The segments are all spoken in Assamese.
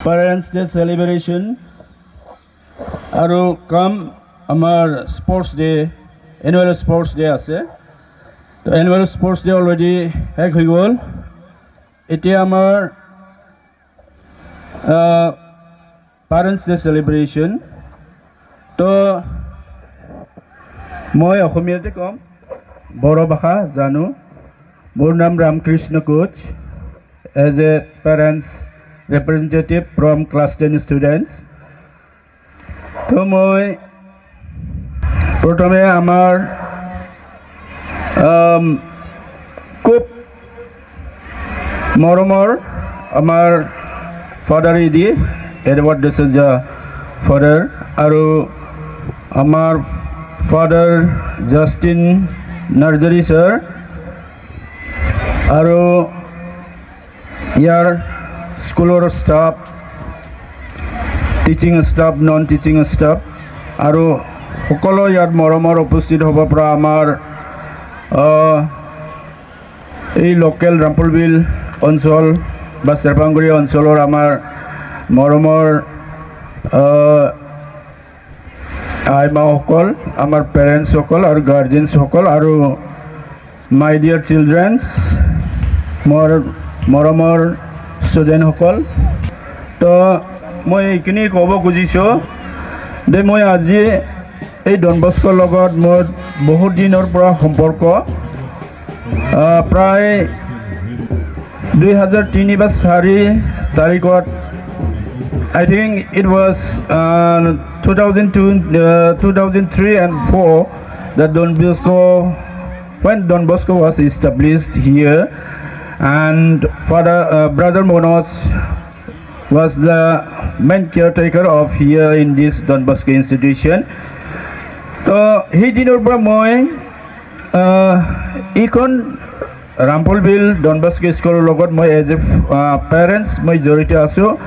Parents Day celebration আৰু কাম আমাৰ sports day annual sports day আছে তো এনুৱেল স্পৰ্টছ ডে অলৰেডি শেষ হৈ গ'ল এতিয়া আমাৰ Parents Day celebration তো মই অসমীয়াতে কম বড়ো ভাষা জানো মোৰ নাম Ramakrishna Koch as a parents representative from class 10 students তো মই প্ৰথমে আমাৰ খুব মৰমৰ আমাৰ ফাদাৰ ইদি এডৱাৰ্ড ডিচুজা ফাদাৰ আৰু আমাৰ ফাদাৰ জাষ্টিন নাৰ্জাৰী ছাৰ আৰু ইয়াৰ স্কুলৰ staff teaching staff non teaching staff আৰু সকলো ইয়াত মৰমৰ উপস্থিত হ'ব পৰা আমাৰ এই লোকেল ৰামপুৰবিল অঞ্চল বা চেৰপাংগুৰি অঞ্চলৰ আমাৰ মৰমৰ আইমাসকল আমাৰ পেৰেণ্টছসকল আৰু গাৰ্জেনছসকল আৰু মাই ডিয়াৰ চিলড্ৰেনছ মোৰ মৰমৰ ষ্টুডেণ্টসকল তো মই এইখিনি ক'ব খুজিছোঁ যে মই আজি এই ডন বস্কৰ লগত মোৰ বহুত দিনৰ পৰা সম্পৰ্ক প্ৰায় 2003 বা 4 তাৰিখত I think it was 2003 and 4 that when Don Bosco was established here and brother Monos was the main caretaker of here in this Don Bosco institution. So he did not moi ikon Rampolville Don Bosco school logot moi as a parents moi jorite asu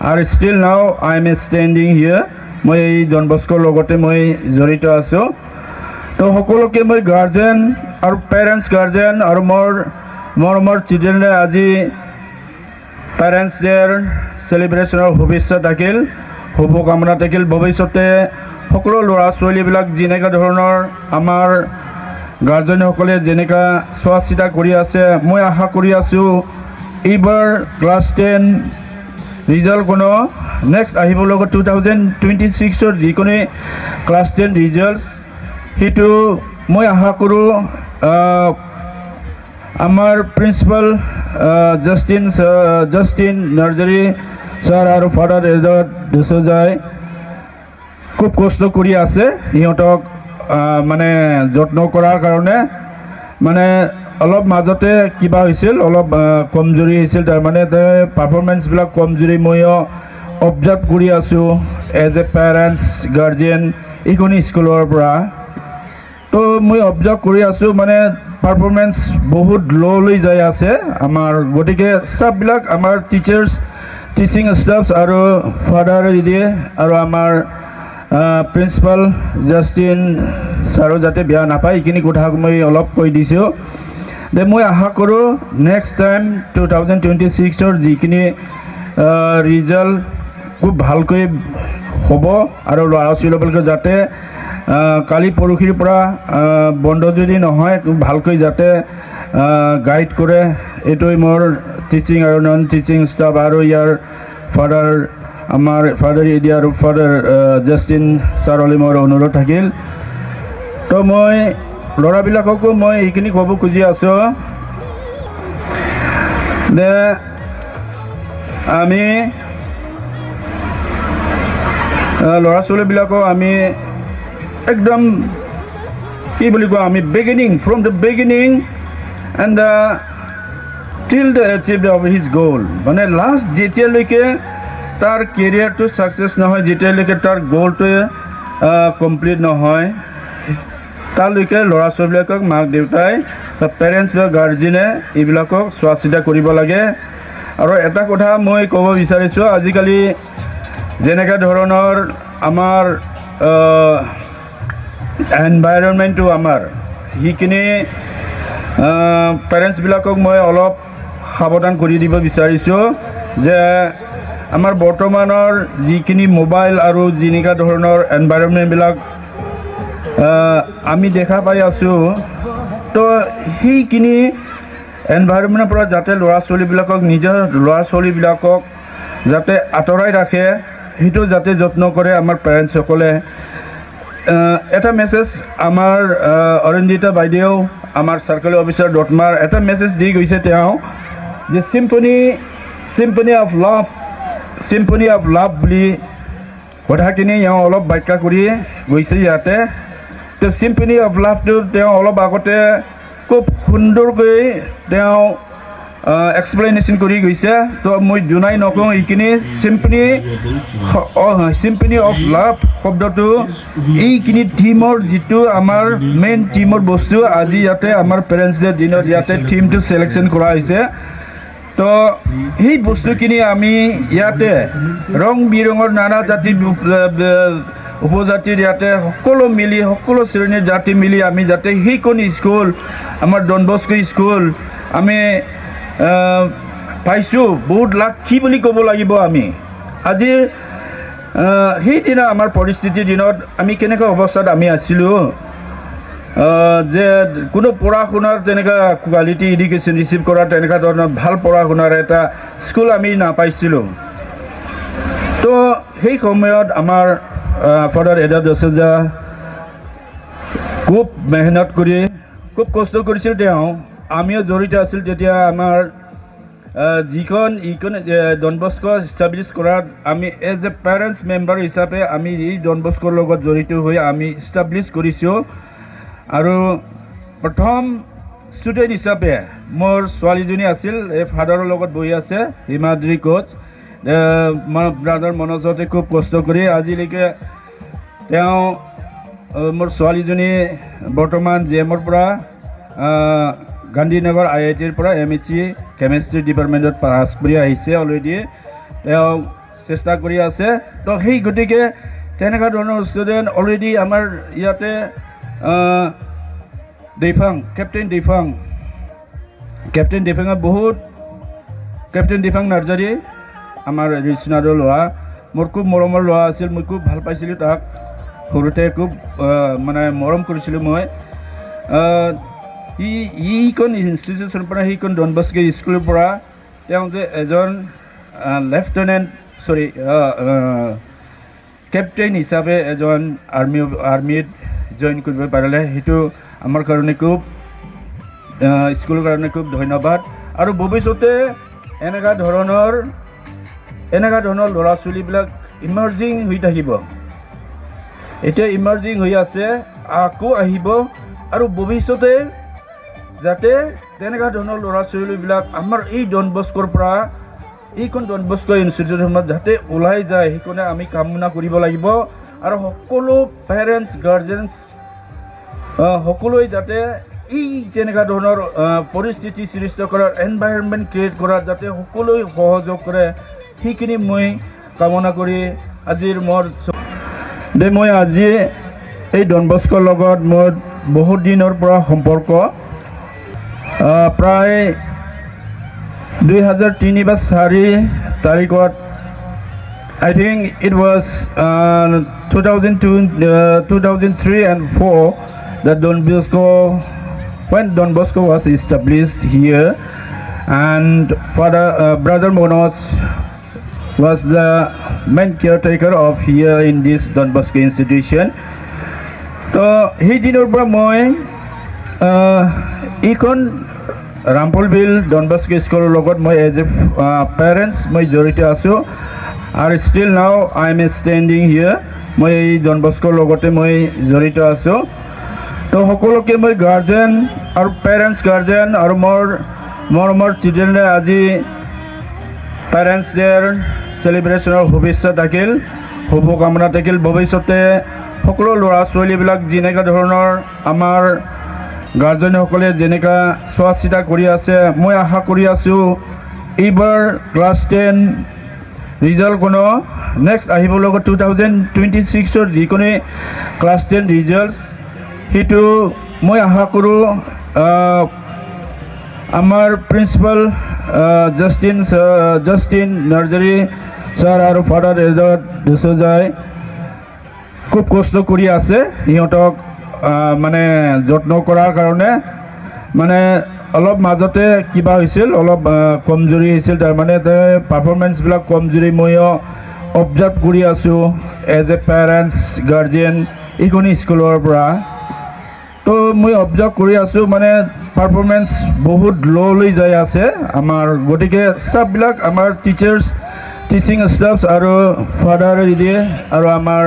and still now I am standing here moi Don Bosco logote moi jorite asu to hokoloke moi guardian or parents guardian or more children আজি parents their celebration of শুভেচ্ছা থাকিল শুভকামনা থাকিল ভৱিষ্যতে সকলো ল'ৰা ছোৱালীবিলাক যেনেকা ধৰণৰ আমাৰ গাৰ্জেনসকলে যেনেকা চোৱা চিতা কৰি আছে মই আশা কৰি আছোঁ এইবাৰ ক্লাছ 10 ৰিজাল্ট কোনো নেক্সট আহিব লগা 2026 যিকোনো ক্লাছ 10 ৰিজাল্ট সেইটো মই আশা কৰোঁ আমাৰ প্ৰিন্সিপাল জাষ্টিন নাৰ্জাৰী ছাৰ আৰু ফাদাৰ এডৱাৰ্ড ডিচুজাই খুব কষ্ট কৰি আছে সিহঁতক মানে যত্ন কৰাৰ কাৰণে মানে অলপ মাজতে কিবা হৈছিল অলপ কমজুৰি হৈছিল তাৰমানে পাৰফৰ্মেঞ্চবিলাক কমজুৰি ময়ো অবজাৰ্ভ কৰি আছোঁ এজ এ পেৰেণ্টছ গাৰ্জিয়ান এইখন স্কুলৰ পৰা তো মই অবজাৰ্ভ কৰি আছোঁ মানে পাৰফৰ্মেঞ্চ বহুত ল'লৈ যাই আছে আমাৰ গতিকে ষ্টাফবিলাক আমাৰ টিচিং ষ্টাফ আৰু ফাদাৰ দিয়ে আৰু আমাৰ প্ৰিন্সিপাল জাষ্টিন ছাৰো যাতে বেয়া নাপায় এইখিনি কথা মই অলপ কৈ দিছোঁ যে মই আশা কৰোঁ নেক্সট টাইম 2026 যিখিনি ৰিজাল্ট খুব ভালকৈ হ'ব আৰু ল'ৰা ছোৱালীবিলাকে যাতে কালি পৰহিৰ পৰা বন্ধ যদি নহয় ভালকৈ যাতে গাইড কৰে এইটোৱে মোৰ টিচিং আৰু নন টিচিং ষ্টাফ আৰু ইয়াৰ ফাদাৰ আমাৰ ফাদাৰ ইদি আৰু ফাদাৰ জাষ্টিন ছাৰলৈ মোৰ অনুৰোধ থাকিল তো মই ল'ৰাবিলাককো মই এইখিনি ক'ব খুজি আছোঁ যে আমি ল'ৰা ছোৱালীবিলাকক আমি একদম কি বুলি কওঁ আমি ফ্ৰম দ্য বিগিনিং এণ্ড টিল দ্য এচিভ অফ হিজ গ'ল মানে লাষ্ট যেতিয়ালৈকে তাৰ কেৰিয়াৰটো ছাকচেছ নহয় যেতিয়ালৈকে তাৰ গ'লটোৱে কমপ্লিট নহয় তালৈকে ল'ৰা ছোৱালীবিলাকক মাক দেউতাই পেৰেণ্টছ বা গাৰ্জেনে এইবিলাকক চোৱা চিতা কৰিব লাগে আৰু এটা কথা মই ক'ব বিচাৰিছোঁ আজিকালি যেনেকুৱা ধৰণৰ আমাৰ এনভাইৰনমেণ্টটো আমাৰ সেইখিনি পেৰেণ্টছবিলাকক মই অলপ সাৱধান কৰি দিব বিচাৰিছোঁ যে আমাৰ বৰ্তমানৰ যিখিনি মোবাইল আৰু যেনেকুৱা ধৰণৰ এনভাইৰনমেণ্টবিলাক আমি দেখা পাই আছোঁ তো সেইখিনি এনভাইৰনমেণ্টৰ পৰা যাতে ল'ৰা ছোৱালীবিলাকক নিজৰ ল'ৰা ছোৱালীবিলাকক যাতে আঁতৰাই ৰাখে সেইটো যাতে যত্ন কৰে আমাৰ পেৰেণ্টছসকলে এটা মেছেজ আমাৰ অৰণ্ডিতা বাইদেউ আমাৰ চাৰ্কেল অফিচাৰ দতমাৰ এটা মেছেজ দি গৈছে তেওঁ যে চিম্ফনি অফ লাভ বুলি কথাখিনি তেওঁ অলপ ব্যাখ্যা কৰি গৈছে ইয়াতে তো চিম্ফনি অফ লাভটো তেওঁ অলপ আগতে খুব সুন্দৰকৈ তেওঁ এক্সপ্লেনেশ্যন কৰি গৈছে তো মই জনাই নকওঁ এইখিনি চিম্ফনি অফ লাভ শব্দটো এইখিনি থিমৰ যিটো আমাৰ মেইন থিমৰ বস্তু আজি ইয়াতে আমাৰ পেৰেণ্টছ ডে দিনত ইয়াতে থিমটো চিলেকশ্যন কৰা হৈছে তো সেই বস্তুখিনি আমি ইয়াতে ৰং বিৰঙৰ নানা জাতি উপজাতিৰ ইয়াতে সকলো মিলি সকলো শ্ৰেণীৰ জাতি মিলি আমি যাতে সেইখন স্কুল আমাৰ ডন বস্কো স্কুল আমি পাইছোঁ বহুত লাখি বুলি ক'ব লাগিব আমি আজিৰ সেইদিনা আমাৰ পৰিস্থিতিৰ দিনত আমি কেনেকুৱা অৱস্থাত আমি আছিলোঁ যে কোনো পঢ়া শুনাৰ তেনেকুৱা কোৱালিটি এডুকেশ্যন ৰিচিভ কৰা তেনেকুৱা ধৰণৰ ভাল পঢ়া শুনাৰ এটা স্কুল আমি নাপাইছিলোঁ তো সেই সময়ত আমাৰ ফাদাৰ এডা দচেজা খুব মেহনত কৰি খুব কষ্ট কৰিছিল তেওঁ আমিও জড়িত আছিল তেতিয়া আমাৰ যিখন ডন বস্কো ইষ্টাব্লিছ কৰাত আমি এজ এ পেৰেণ্টছ মেম্বাৰ হিচাপে আমি এই ডন বস্কোৰ লগত জড়িত হৈ আমি ইষ্টাব্লিছ কৰিছোঁ আৰু প্ৰথম ষ্টুডেণ্ট হিচাপে মোৰ ছোৱালীজনী আছিল এই ফাদাৰৰ লগত বহি আছে হিমাদ্ৰী কোচ ব্ৰাদাৰ মনোজতে খুব কষ্ট কৰি আজিলৈকে তেওঁ মোৰ ছোৱালীজনী বৰ্তমান জি এমৰ পৰা গান্ধীনগৰ IITৰ পৰা MSc কেমেষ্ট্ৰি ডিপাৰ্টমেণ্টত পাছ কৰি আহিছে অলৰেডি তেওঁ চেষ্টা কৰি আছে তো সেই গতিকে তেনেকুৱা ধৰণৰ ষ্টুডেণ্ট অলৰেডি আমাৰ ইয়াতে কেপ্টেইন ডিফাং নাৰ্জাৰী আমাৰ ৰিচনাৰৰ ল'ৰা মোৰ খুব মৰমৰ ল'ৰা আছিল মই খুব ভাল পাইছিলোঁ তাক সৰুতে খুব মানে মৰম কৰিছিলোঁ মই এইখন ইনষ্টিটিউশ্যনৰ পৰা সেইখন ডন বস্কো স্কুলৰ পৰা তেওঁ যে এজন কেপ্টেইন হিচাপে এজন আৰ্মিত জইন কৰিব পাৰিলে সেইটো আমাৰ কাৰণে খুব স্কুলৰ কাৰণে খুব ধন্যবাদ আৰু ভৱিষ্যতে এনেকুৱা ধৰণৰ ল'ৰা ছোৱালীবিলাক ইমাৰ্জিং হৈ থাকিব এতিয়া ইমাৰ্জিং হৈ আছে আকৌ আহিব আৰু ভৱিষ্যতে যাতে তেনেকুৱা ধৰণৰ ল'ৰা ছোৱালীবিলাক আমাৰ এই ডন বস্কোৰ পৰা এইখন ডন বস্কো ইনষ্টিটিউটত যাতে ওলাই যায় সেইকাৰণে আমি কামনা কৰিব লাগিব আৰু সকলো পেৰেণ্টছ গাৰ্জেনছ সকলোৱে যাতে এই তেনেকুৱা ধৰণৰ পৰিস্থিতি সৃষ্টি কৰাৰ এনভাইৰনমেণ্ট ক্ৰিয়েট কৰাত যাতে সকলোৱে সহযোগ কৰে সেইখিনি মই কামনা কৰি আজিৰ মই আজি এই ডন বস্কোৰ লগত মোৰ বহুত দিনৰ পৰা সম্পৰ্ক প্ৰায় 2003 বা 4 তাৰিখত I think it was 2003 and 4 that when Don Bosco was established here and Brother Monos was the main caretaker of here in this Don Bosco institution. So he did not মই এইখন ৰামপুৰবিল ডন বস্কো স্কুলৰ লগত মই এজ এ পেৰেণ্টছ মই জড়িত আছোঁ আৰু still now I am standing হিয়াৰ মই এই ডন বস্কোৰ লগতে মই জড়িত আছোঁ তো সকলোকে মই গাৰ্জেন আৰু পেৰেণ্টছ গাৰ্জেন আৰু মোৰ চিলড্ৰেনে আজি পেৰেণ্টছ ডেৰ চেলিব্ৰেশ্যনৰ শুভেচ্ছা থাকিল শুভকামনা থাকিল ভৱিষ্যতে সকলো ল'ৰা ছোৱালীবিলাক যেনেকুৱা ধৰণৰ আমাৰ গাৰ্জেনসকলে যেনেকুৱা চোৱা চিতা কৰি আছে মই আশা কৰি আছোঁ এইবাৰ ক্লাছ 10 ৰিজাল্ট কোনো নেক্সট আহিব লগা 2026 যিকোনো ক্লাছ 10 ৰিজাল্ট সেইটো মই আশা কৰোঁ আমাৰ প্ৰিন্সিপাল জাষ্টিন নাৰ্জাৰী স্যাৰ আৰু ফাদাৰ এজত ডিচুজাই খুব কষ্ট কৰি আছে সিহঁতক মানে যত্ন কৰাৰ কাৰণে মানে অলপ মাজতে কিবা হৈছিল অলপ কমজুৰি হৈছিল তাৰমানে পাৰফৰ্মেঞ্চবিলাক কমজুৰি ময়ো অবজাৰ্ভ কৰি আছোঁ এজ এ পেৰেণ্টছ গাৰ্জিয়েন এইখন স্কুলৰ পৰা তো মই অবজাৰ্ভ কৰি আছোঁ মানে পাৰফৰ্মেঞ্চ বহুত ল'লৈ যাই আছে আমাৰ গতিকে ষ্টাফবিলাক আমাৰ টিচিং ষ্টাফ আৰু ফাদাৰ দিয়ে আৰু আমাৰ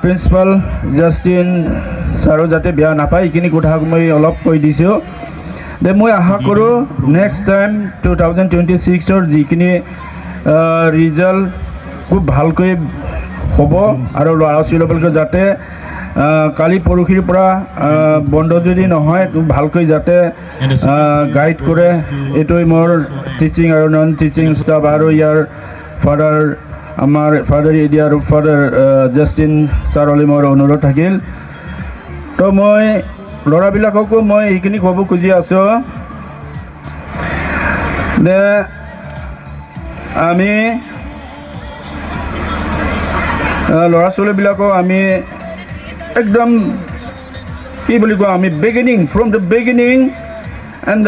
প্ৰিন্সিপাল জাষ্টিন ছাৰো যাতে বেয়া নাপায় এইখিনি কথা মই অলপ কৈ দিছোঁ দে মই আশা কৰোঁ নেক্সট টাইম 2026ৰ যিখিনি ৰিজাল্ট খুব ভালকৈ হ'ব আৰু ল'ৰা ছোৱালীবিলাকে যাতে কালি পৰহিৰ পৰা বন্ধ যদি নহয় ভালকৈ যাতে গাইড কৰে এইটোৱে মোৰ টিচিং আৰু নন টিচিং ষ্টাফ আৰু ইয়াৰ ফাদাৰ আমাৰ ফাদাৰ এডি আৰু ফাদাৰ জাষ্টিন ছাৰলৈ মোৰ অনুৰোধ থাকিল তো মই ল'ৰাবিলাককো মই এইখিনি ক'ব খুজি আছোঁ যে আমি ল'ৰা ছোৱালীবিলাকক আমি একদম কি বুলি কওঁ আমি ফ্ৰম দ্য বিগিনিং এণ্ড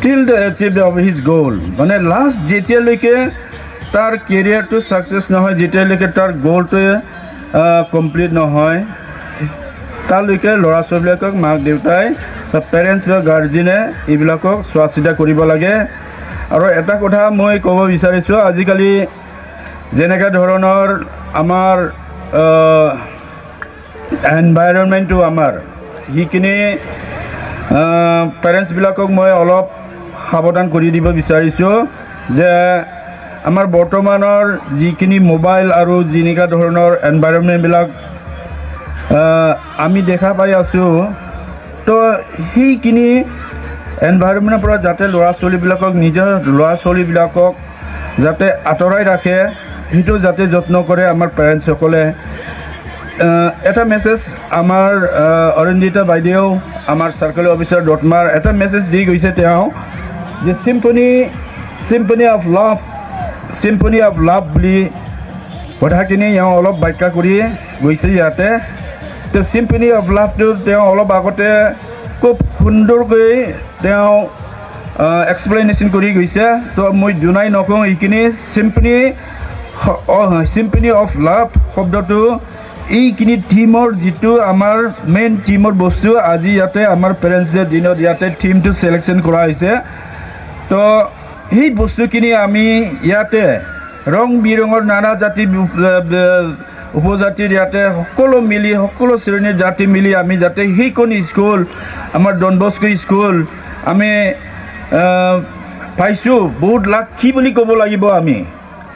টিল দ্য এচিভ অফ হিজ গ'ল মানে লাষ্ট যেতিয়ালৈকে তাৰ কেৰিয়াৰটো ছাকচেছ নহয় যেতিয়ালৈকে তাৰ গ'লটোৱে কমপ্লিট নহয় তালৈকে ল'ৰা ছোৱালীবিলাকক মাক দেউতাই পেৰেণ্টছ বা গাৰ্জেনে এইবিলাকক চোৱা চিতা কৰিব লাগে আৰু এটা কথা মই ক'ব বিচাৰিছোঁ আজিকালি যেনেকৈ ধৰণৰ আমাৰ এনভাইৰনমেণ্টটো আমাৰ সেইখিনি পেৰেণ্টছবিলাকক মই অলপ সাৱধান কৰি দিব বিচাৰিছোঁ যে আমাৰ বৰ্তমানৰ যিখিনি মোবাইল আৰু যেনেকুৱা ধৰণৰ এনভাইৰনমেণ্টবিলাক আমি দেখা পাই আছোঁ তো সেইখিনি এনভাইৰনমেণ্টৰ পৰা যাতে ল'ৰা ছোৱালীবিলাকক নিজৰ ল'ৰা ছোৱালীবিলাকক যাতে আঁতৰাই ৰাখে সেইটো যাতে যত্ন কৰে আমাৰ পেৰেণ্টছসকলে এটা মেছেজ আমাৰ অৰণ্ডিতা বাইদেউ আমাৰ চাৰ্কেল অফিচাৰ দতমাৰ এটা মেছেজ দি গৈছে তেওঁ যে চিম্পনি অফ লাভ বুলি কথাখিনি তেওঁ অলপ ব্যাখ্যা কৰি গৈছে ইয়াতে তো চিম্পনি অফ লাভটো তেওঁ অলপ আগতে খুব সুন্দৰকৈ তেওঁ এক্সপ্লেনেশ্যন কৰি গৈছে তো মই দুনাই নকওঁ এইখিনি চিম্পনি অফ লাভ শব্দটো এইখিনি থিমৰ যিটো আমাৰ মেইন থিমৰ বস্তু আজি ইয়াতে আমাৰ পেৰেণ্টছ ডে দিনত ইয়াতে থিমটো চিলেকশ্যন কৰা হৈছে তো সেই বস্তুখিনি আমি ইয়াতে ৰং বিৰঙৰ নানা জাতি উপজাতিৰ ইয়াতে সকলো মিলি সকলো শ্ৰেণীৰ জাতি মিলি আমি যাতে সেইখন স্কুল আমাৰ ডন বস্কো স্কুল আমি পাইছোঁ বহুত লাখি বুলি ক'ব লাগিব আমি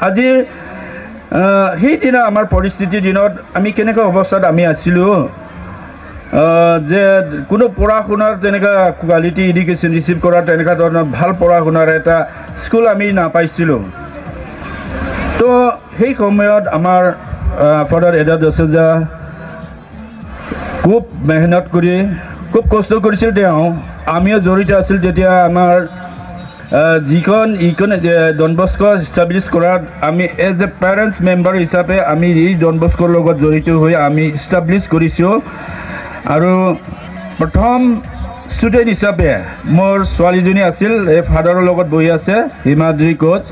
আজি সেইদিনা আমাৰ পৰিস্থিতিৰ দিনত আমি কেনেকুৱা অৱস্থাত আমি আছিলোঁ যে কোনো পঢ়া শুনাৰ তেনেকুৱা কোৱালিটি এডুকেশ্যন ৰিচিভ কৰা তেনেকুৱা ধৰণৰ ভাল পঢ়া শুনাৰ এটা স্কুল আমি নাপাইছিলোঁ তো সেই সময়ত আমাৰ ফাদাৰ এডা ডিচুজা খুব মেহনত কৰি খুব কষ্ট কৰিছিল তেওঁ আমিও জড়িত আছিল তেতিয়া আমাৰ যিখন ডন বস্কো ইষ্টাব্লিছ কৰাত আমি এজ এ পেৰেণ্টছ মেম্বাৰ হিচাপে আমি এই ডন বস্কোৰ লগত জড়িত হৈ আমি ইষ্টাব্লিছ কৰিছোঁ আৰু প্ৰথম ষ্টুডেণ্ট হিচাপে মোৰ ছোৱালীজনী আছিল এই ফাদাৰৰ লগত বহি আছে হিমাদ্ৰী কোচ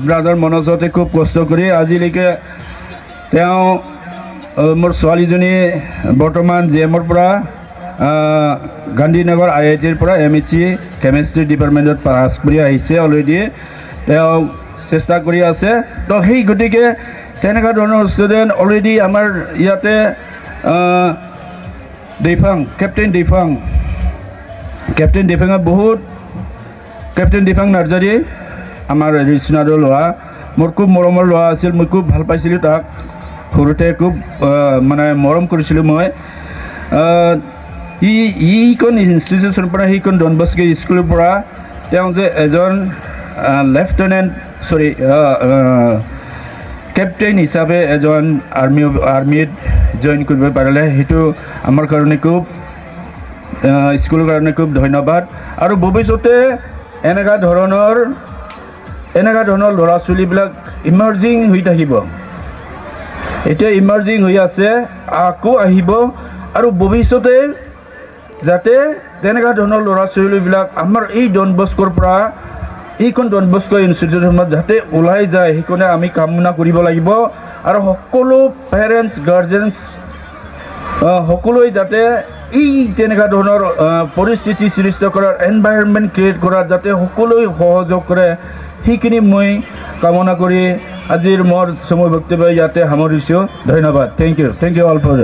ব্ৰাদাৰ মনোজতে খুব কষ্ট কৰি আজিলৈকে তেওঁ মোৰ ছোৱালীজনী বৰ্তমান JM-ৰ পৰা গান্ধীনগৰ IIT-ৰ পৰা MSc কেমেষ্ট্ৰি ডিপাৰ্টমেণ্টত পাছ কৰি আহিছে অলৰেডি তেওঁ চেষ্টা কৰি আছে তো সেই গতিকে তেনেকুৱা ধৰণৰ ষ্টুডেণ্ট অলৰেডি আমাৰ ইয়াতে কেপ্টেইন ডিফাং নাৰ্জাৰী আমাৰ ৰিচনাৰৰ ল'ৰা মোৰ খুব মৰমৰ ল'ৰা আছিল মই খুব ভাল পাইছিলোঁ তাক সৰুতে খুব মানে মৰম কৰিছিলোঁ মই এইখন ইনষ্টিটিউশ্যনৰ পৰা সেইখন ডন বস্কো স্কুলৰ পৰা তেওঁ যে এজন কেপ্টেইন হিচাপে এজন আৰ্মিত জইন কৰিব পাৰিলে সেইটো আমাৰ কাৰণে খুব স্কুলৰ কাৰণে খুব ধন্যবাদ আৰু ভৱিষ্যতে এনেকুৱা ধৰণৰ এনেকুৱা ধৰণৰ ল'ৰা ছোৱালীবিলাক ইমাৰ্জিং হৈ থাকিব এতিয়া ইমাৰ্জিং হৈ আছে আকৌ আহিব আৰু ভৱিষ্যতে যাতে তেনেকুৱা ধৰণৰ ল'ৰা ছোৱালীবিলাক আমাৰ এই ডন বস্কৰ পৰা এইখন ডন বস্ক ইনষ্টিটিউটত যাতে ওলাই যায় সেইকাৰণে আমি কামনা কৰিব লাগিব আৰু সকলো পেৰেণ্টছ গাৰ্জেনছ সকলোৱে যাতে এই তেনেকুৱা ধৰণৰ পৰিস্থিতি সৃষ্টি কৰাৰ এনভাইৰনমেণ্ট ক্ৰিয়েট কৰাত যাতে সকলোৱে সহযোগ কৰে সেইখিনি মই কামনা কৰি আজিৰ মোৰ সময় বক্তব্য ইয়াতে সামৰিছোঁ ধন্যবাদ থেংক ইউ অল ফৰ